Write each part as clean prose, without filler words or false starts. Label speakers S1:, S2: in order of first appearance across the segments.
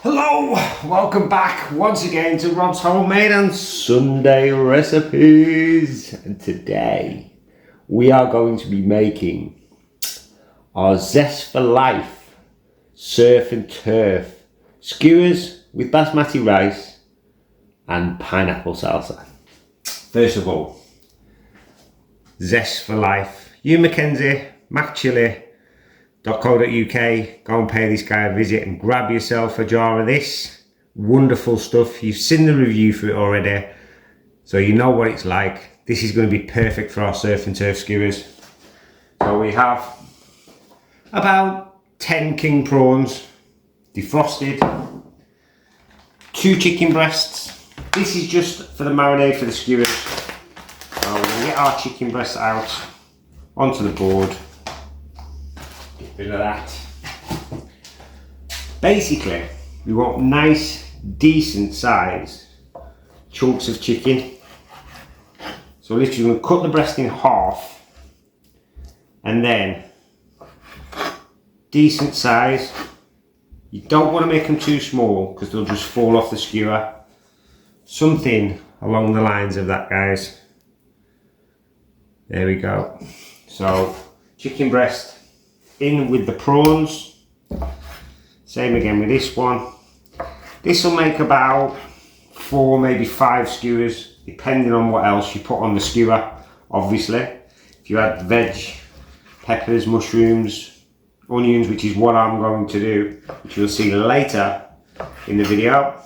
S1: Hello, welcome back once again to Rob's Homemade and Sunday Recipes. And today we are going to be making our Zest For Life surf and turf skewers with basmati rice and pineapple salsa. First of all, Zest For Life. Hugh Mackenzie, MacChilli.co.uk. Go and pay this guy a visit and grab yourself a jar of this wonderful stuff. You've seen the review for it already, so you know what it's like. This is going to be perfect for our surf and turf skewers. So we have about 10 king prawns, defrosted, 2 chicken breasts. This is just for the marinade for the skewers. So we'll get our chicken breasts out onto the board. Get rid of that. Basically, we want nice, decent size chunks of chicken. So literally, we're going to cut the breast in half, and then decent size. You don't want to make them too small because they'll just fall off the skewer. Something along the lines of that, guys. There we go. So chicken breast in with the prawns. Same again with this one. This will make about 4, maybe 5 skewers, depending on what else you put on the skewer. Obviously, if you add veg, peppers, mushrooms, onions, which is what I'm going to do, which you'll see later in the video.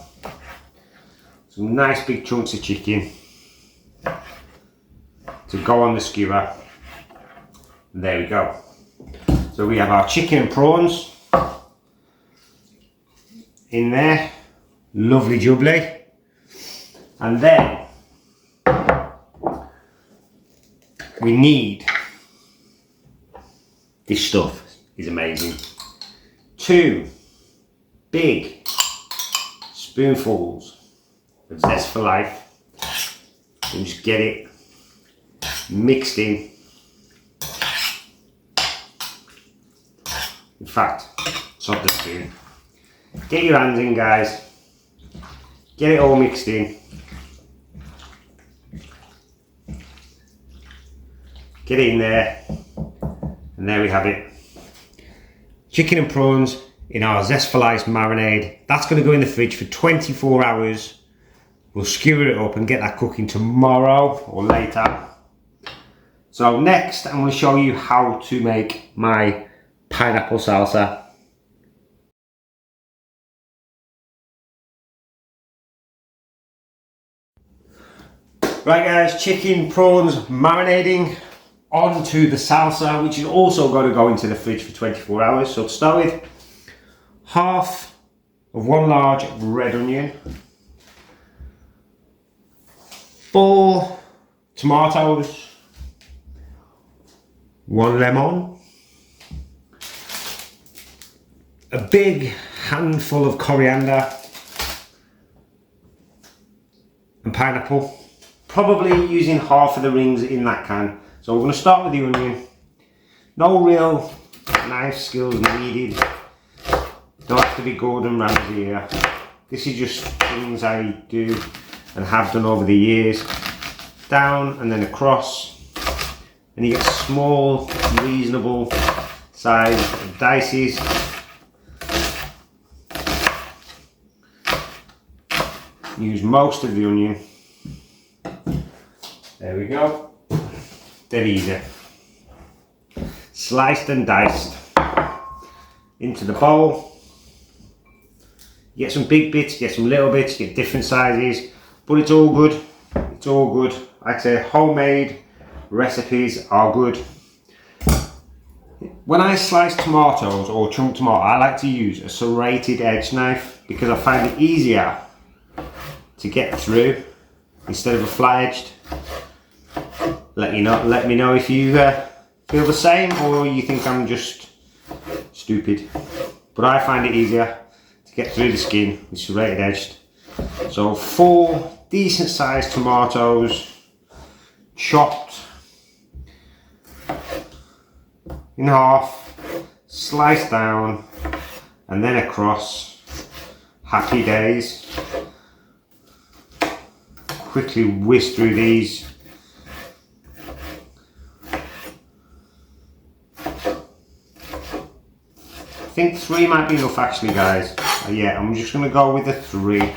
S1: Some nice big chunks of chicken to go on the skewer. And there we go. So we have our chicken and prawns in there, lovely jubbly. And then we need, this stuff is amazing, 2 big spoonfuls of Zest For Life, and just get it mixed in. In fact, sod the spoon. Get your hands in, guys. Get it all mixed in. Get it in there. And there we have it. Chicken and prawns in our Zest For Life marinade. That's going to go in the fridge for 24 hours. We'll skewer it up and get that cooking tomorrow or later. So next, I'm going to show you how to make my pineapple salsa. Right guys, chicken, prawns marinating onto the salsa, which is also going to go into the fridge for 24 hours. So to start with, half of 1 large red onion, 4 tomatoes, 1 lemon, a big handful of coriander and pineapple, probably using half of the rings in that can. So we're going to start with the onion. No real knife skills needed. Don't have to be Gordon Ramsay here. This is just things I do and have done over the years. Down and then across, and you get small, reasonable size dices. Use most of the onion. There we go. Dead easy. Sliced and diced into the bowl. You get some big bits, you get some little bits, you get different sizes, but it's all good. It's all good. Like I say, homemade recipes are good. When I slice tomatoes or chunk tomato, I like to use a serrated edge knife because I find it easier to get through instead of a flat edged. Let me know if you feel the same or you think I'm just stupid. But I find it easier to get through the skin with serrated edged. So 4 decent sized tomatoes, chopped in half, sliced down and then across. Happy days. Quickly whisk through these. I think 3 might be enough actually, guys. Yeah, I'm just going to go with the 3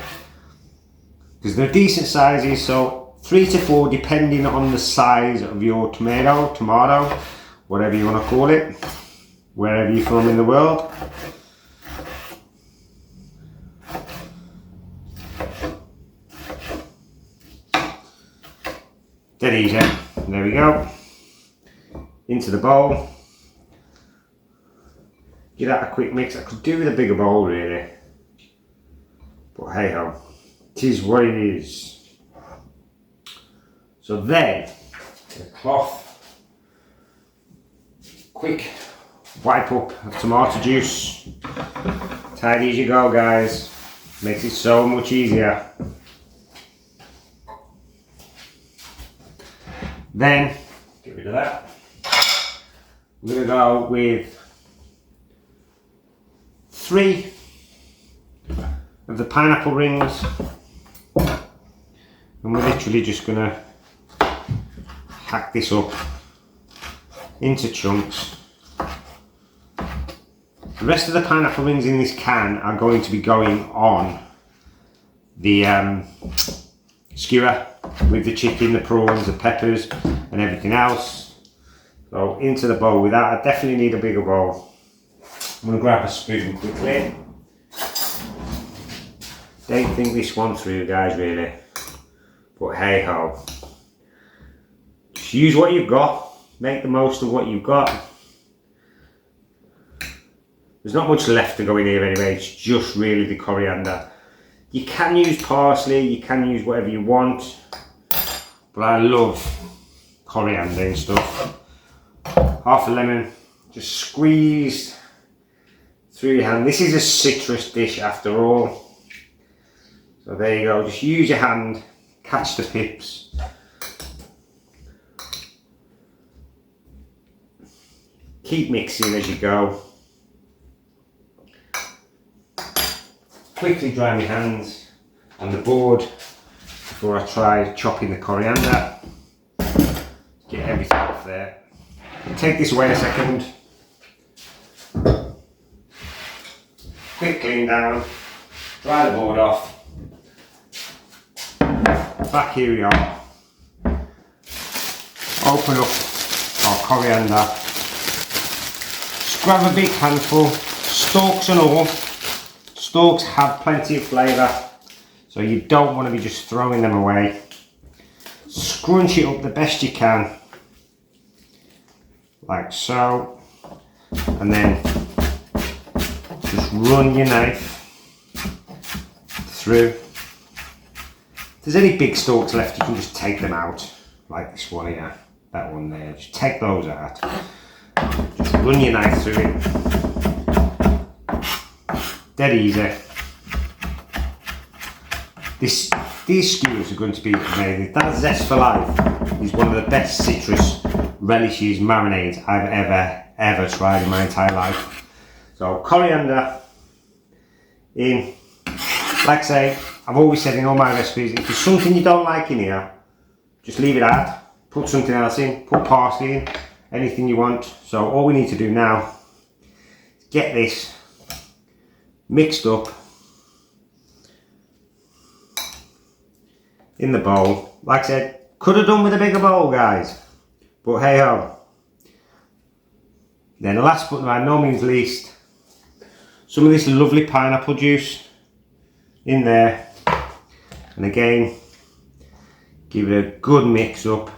S1: because they're decent sizes, so 3 to 4 depending on the size of your tomato, whatever you want to call it, wherever you're from in the world. Dead easy. There we go. Into the bowl. Give that a quick mix. I could do with a bigger bowl really, but hey ho, it is what it is. So then, the cloth, quick wipe up of tomato juice. Tidy as you go, guys. Makes it so much easier. Then, get rid of that. I'm going to go with 3 of the pineapple rings, and we're literally just going to hack this up into chunks. The rest of the pineapple rings in this can are going to be going on the skewer with the chicken, the prawns, the peppers and everything else. So into the bowl with that. I definitely need a bigger bowl. I'm going to grab a spoon quickly. Don't think this one through, guys, really, but hey ho, just use what you've got, make the most of what you've got. There's not much left to go in here anyway, it's just really the coriander. You can use parsley, you can use whatever you want, but I love coriander and stuff. Half a lemon, just squeezed through your hand. This is a citrus dish after all. So there you go, just use your hand, catch the pips. Keep mixing as you go. Quickly dry my hands on the board before I try chopping the coriander. Get everything off there. Take this away a second. Quick clean down, dry the board off. Back here we are. Open up our coriander. Just grab a big handful, stalks and all. Stalks have plenty of flavour, so you don't want to be just throwing them away. Scrunch it up the best you can, like so, and then just run your knife through. If there's any big stalks left, you can just take them out, like this one here, that one there. Just take those out. Just run your knife through it. Dead easy. These skewers are going to be amazing. That Zest For Life is one of the best citrus relishes, marinades I've ever tried in my entire life. So coriander in. Like I say, I've always said in all my recipes, if there's something you don't like in here, just leave it out. Put something else in, put parsley in, anything you want. So all we need to do now is get this mixed up in the bowl. Like I said, could have done with a bigger bowl, guys, but hey ho. Then the last but by no means least, some of this lovely pineapple juice in there, and again give it a good mix up.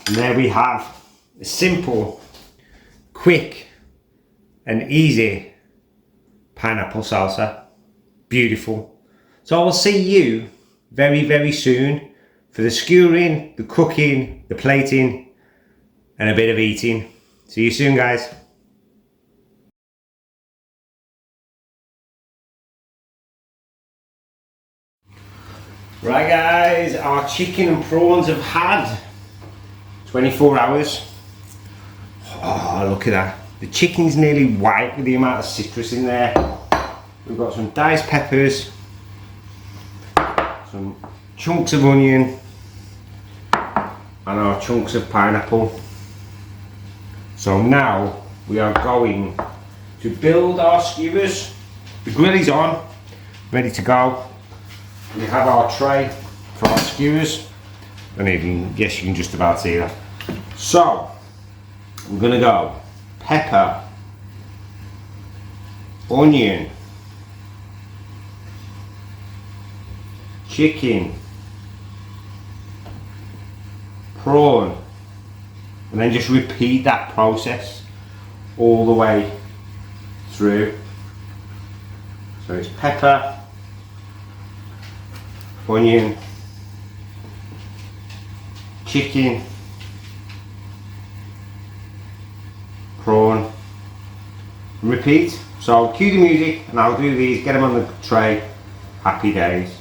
S1: And there we have a simple, quick and easy pineapple salsa. Beautiful. So I'll see you very soon for the skewering, the cooking, the plating and a bit of eating. See you soon, guys. Right guys, our chicken and prawns have had 24 hours. Oh, look at that. The chicken's nearly white with the amount of citrus in there. We've got some diced peppers, some chunks of onion, and our chunks of pineapple. So now we are going to build our skewers. The grill is on, ready to go. We have our tray for our skewers. And even, yes, you can just about see that. So, I'm gonna go pepper, onion, chicken, prawn, and then just repeat that process all the way through. So it's pepper, onion, chicken, prawn, repeat. So cue the music and I'll do these, get them on the tray. Happy days.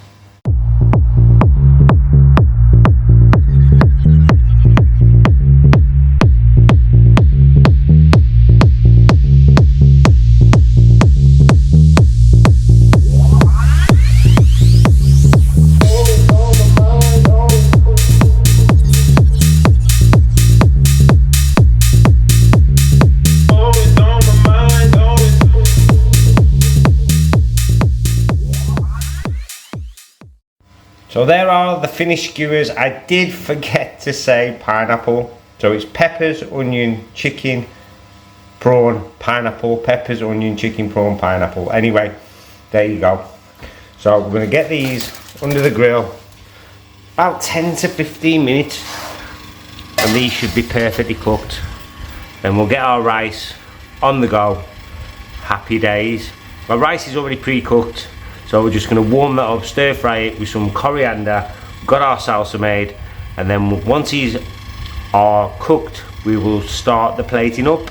S1: So there are the finished skewers. I did forget to say pineapple. So it's peppers, onion, chicken, prawn, pineapple, peppers, onion, chicken, prawn, pineapple. Anyway, there you go. So we're gonna get these under the grill about 10 to 15 minutes and these should be perfectly cooked. Then we'll get our rice on the go. Happy days. My rice is already pre-cooked. So we're just going to warm that up, stir fry it with some coriander, got our salsa made, and then once these are cooked, we will start the plating up.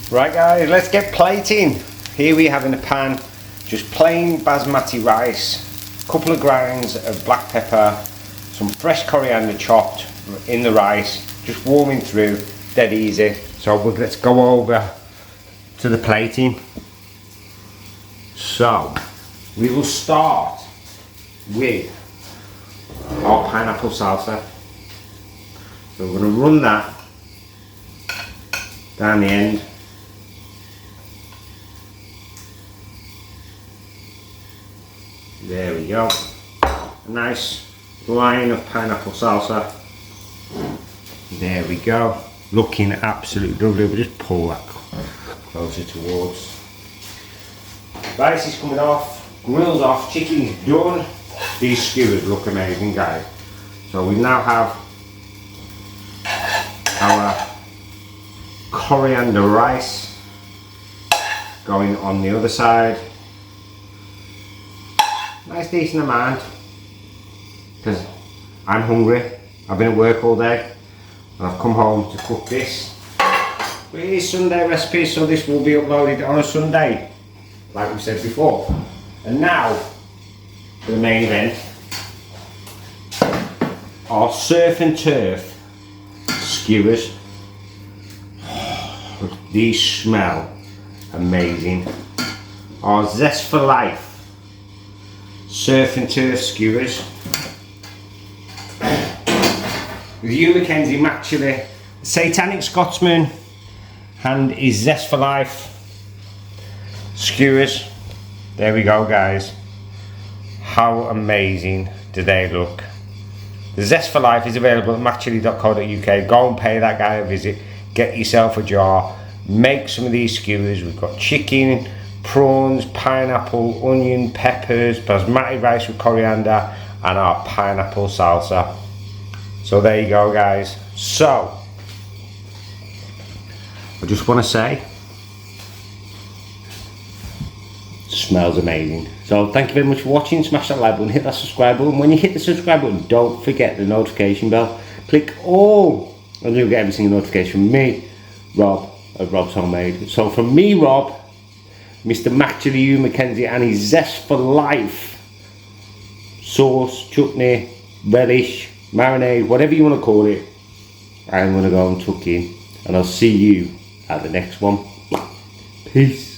S1: Right guys, let's get plating. Here we have in a pan, just plain basmati rice, a couple of grinds of black pepper, some fresh coriander chopped in the rice, just warming through, dead easy. So let's go over to the plating. So we will start with our pineapple salsa. So we're going to run that down the end. There we go. A nice line of pineapple salsa. There we go. Looking absolutely lovely. We'll just pull that closer towards. Rice is coming off, grill's off, chicken's done. These skewers look amazing guys. So we now have our coriander rice going on the other side. Nice decent amount because I'm hungry. I've been at work all day. I've come home to cook this. But it is Sunday recipe, so this will be uploaded on a Sunday, like we said before. And now, for the main event, our surf and turf skewers. These smell amazing. Our Zest For Life surf and turf skewers. With Hugh Mackenzie, Matchily, Satanic Scotsman, and his Zest For Life skewers. There we go guys. How amazing do they look. The Zest For Life is available at matchily.co.uk. Go and pay that guy a visit. Get yourself a jar. Make some of these skewers. We've got chicken, prawns, pineapple, onion, peppers, basmati rice with coriander, and our pineapple salsa. So there you go guys. So I just want to say, smells amazing. So thank you very much for watching. Smash that like button, hit that subscribe button. When you hit the subscribe button, don't forget the notification bell. Click all and you'll get every single notification from me, Rob, of Rob's Homemade. So from me, Rob, Mr. Matcha the Hugh Mackenzie and his Zest For Life sauce, chutney, relish, marinade, whatever you want to call it. I'm going to go and tuck in, and I'll see you at the next one. Peace.